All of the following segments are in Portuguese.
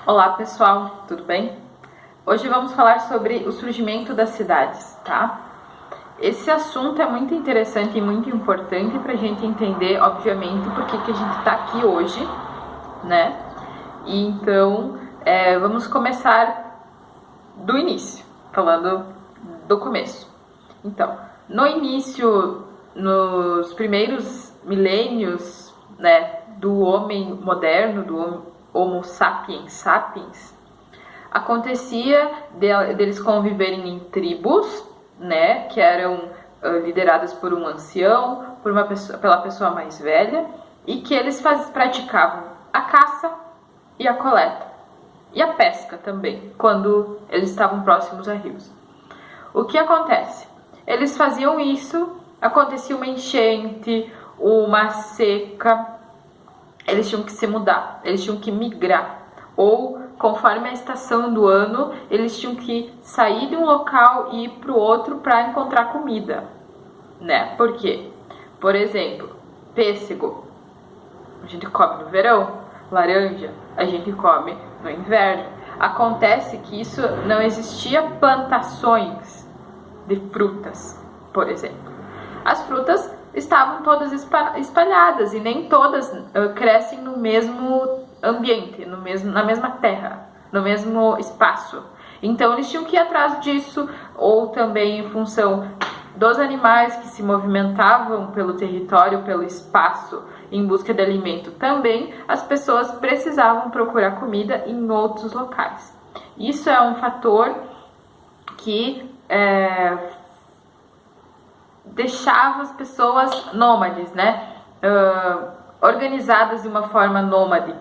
Olá pessoal, tudo bem? Hoje vamos falar sobre o surgimento das cidades, tá? Esse assunto é muito interessante e muito importante para a gente entender, obviamente, por que a gente está aqui hoje, né? E então, vamos começar do início, falando do começo. Então, no início, nos primeiros milênios, né, do homem moderno, do Homo sapiens sapiens, acontecia deles conviverem em tribos, né, que eram lideradas por um ancião, pela pessoa mais velha, e que eles praticavam a caça e a coleta, e a pesca também, quando eles estavam próximos a rios. O que acontece? Eles faziam isso, acontecia uma enchente, uma seca, eles tinham que se mudar, eles tinham que migrar, ou conforme a estação do ano, eles tinham que sair de um local e ir para o outro para encontrar comida, né? Por quê? Por exemplo, pêssego, a gente come no verão, laranja, a gente come no inverno. Acontece que isso não existia plantações de frutas, por exemplo. As frutas estavam todas espalhadas e nem todas crescem no mesmo ambiente, na mesma terra, no mesmo espaço. Então eles tinham que ir atrás disso, ou também em função dos animais que se movimentavam pelo território, pelo espaço, em busca de alimento também, as pessoas precisavam procurar comida em outros locais. Isso é um fator que deixava as pessoas nômades, né? Organizadas de uma forma nômade.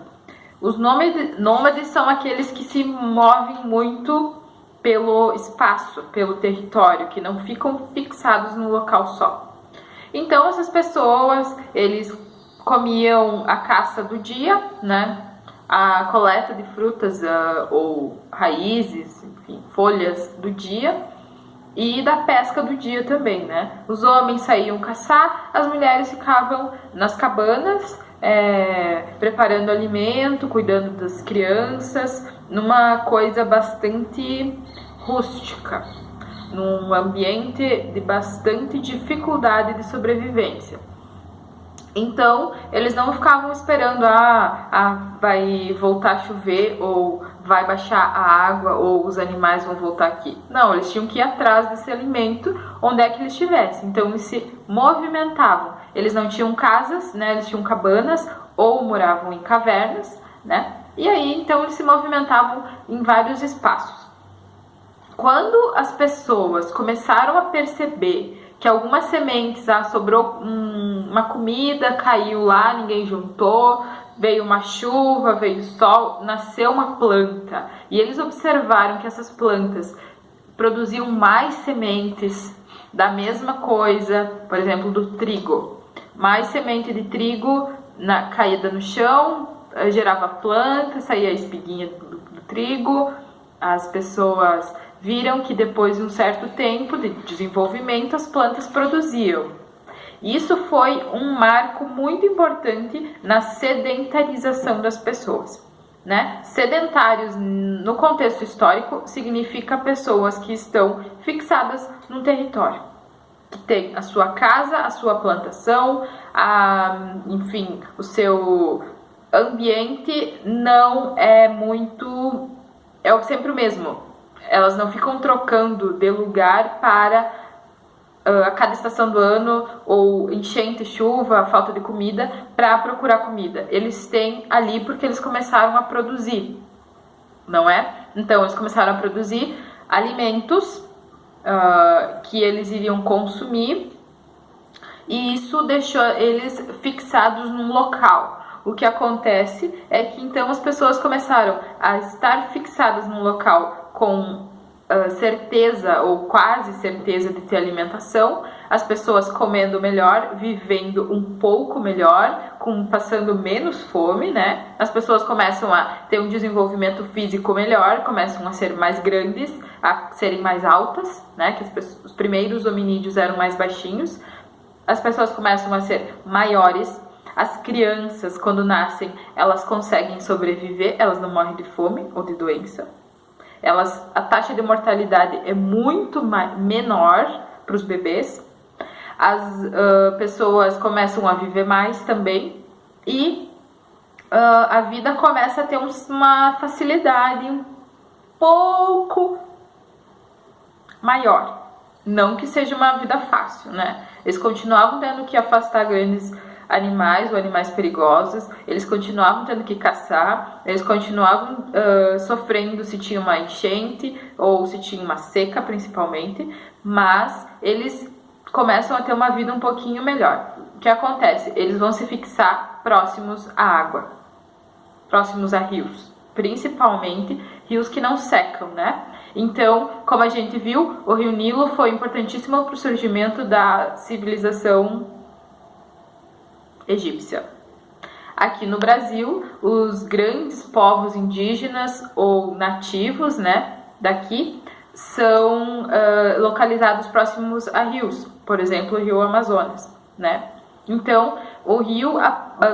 Os nômades são aqueles que se movem muito pelo espaço, pelo território, que não ficam fixados num local só. Então essas pessoas, eles comiam a caça do dia, né? A coleta de frutas ou raízes, enfim, folhas do dia, e da pesca do dia também, né? Os homens saíam caçar, as mulheres ficavam nas cabanas, preparando alimento, cuidando das crianças, numa coisa bastante rústica, num ambiente de bastante dificuldade de sobrevivência. Então, eles não ficavam esperando, vai voltar a chover, ou vai baixar a água, ou os animais vão voltar aqui. Não, eles tinham que ir atrás desse alimento, onde é que eles estivessem. Então, eles se movimentavam. Eles não tinham casas, né? Eles tinham cabanas, ou moravam em cavernas, né? E aí, então, eles se movimentavam em vários espaços. Quando as pessoas começaram a perceber que algumas sementes, sobrou uma comida, caiu lá, ninguém juntou, veio uma chuva, veio sol, nasceu uma planta. E eles observaram que essas plantas produziam mais sementes da mesma coisa, por exemplo, do trigo. Mais semente de trigo caída no chão, gerava planta, saía a espiguinha do trigo. As pessoas viram que depois de um certo tempo de desenvolvimento, as plantas produziam. Isso foi um marco muito importante na sedentarização das pessoas, né? Sedentários, no contexto histórico, significa pessoas que estão fixadas num território, que tem a sua casa, a sua plantação, enfim, o seu ambiente não é muito... é sempre o mesmo. Elas não ficam trocando de lugar para a cada estação do ano, ou enchente, chuva, falta de comida, para procurar comida. Eles têm ali porque eles começaram a produzir, não é? Então, eles começaram a produzir alimentos que eles iriam consumir, e isso deixou eles fixados num local. O que acontece é que então as pessoas começaram a estar fixadas num local com certeza ou quase certeza de ter alimentação, as pessoas comendo melhor, vivendo um pouco melhor, passando menos fome, né? As pessoas começam a ter um desenvolvimento físico melhor, começam a ser mais grandes, a serem mais altas, né? Que os primeiros hominídeos eram mais baixinhos. As pessoas começam a ser maiores, As crianças, quando nascem, elas conseguem sobreviver, elas não morrem de fome ou de doença. A taxa de mortalidade é muito menor para os bebês. As pessoas começam a viver mais também e a vida começa a ter uma facilidade um pouco maior. Não que seja uma vida fácil, né? Eles continuavam tendo que afastar grandes animais ou animais perigosos, eles continuavam tendo que caçar, eles continuavam sofrendo se tinha uma enchente ou se tinha uma seca, principalmente, mas eles começam a ter uma vida um pouquinho melhor. O que acontece? Eles vão se fixar próximos à água, próximos a rios, principalmente rios que não secam, né? Então, como a gente viu, o Rio Nilo foi importantíssimo para o surgimento da civilização egípcia. Aqui no Brasil, os grandes povos indígenas ou nativos, né, daqui, são localizados próximos a rios, por exemplo, o Rio Amazonas, né? Então, o rio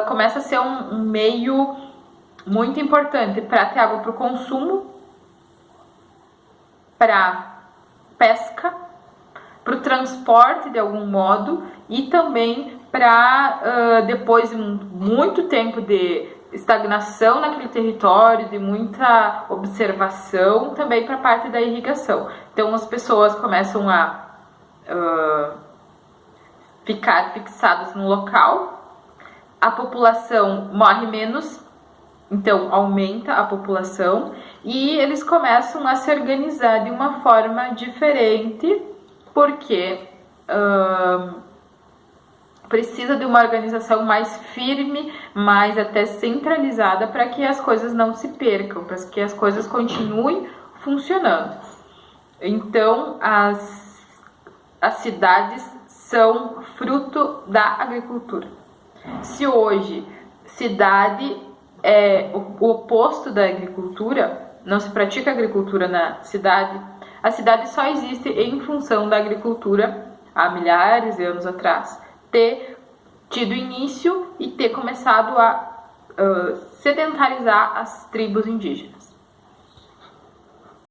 começa a ser um meio muito importante para ter água para o consumo, para pesca, para o transporte de algum modo e também para depois de muito tempo de estagnação naquele território, de muita observação, também para a parte da irrigação. Então as pessoas começam a ficar fixadas no local, a população morre menos, então aumenta a população e eles começam a se organizar de uma forma diferente, porque precisa de uma organização mais firme, mais até centralizada, para que as coisas não se percam, para que as coisas continuem funcionando. Então, as cidades são fruto da agricultura. Se hoje cidade é o oposto da agricultura, não se pratica agricultura na cidade, a cidade só existe em função da agricultura há milhares de anos atrás ter tido início e ter começado a sedentarizar as tribos indígenas.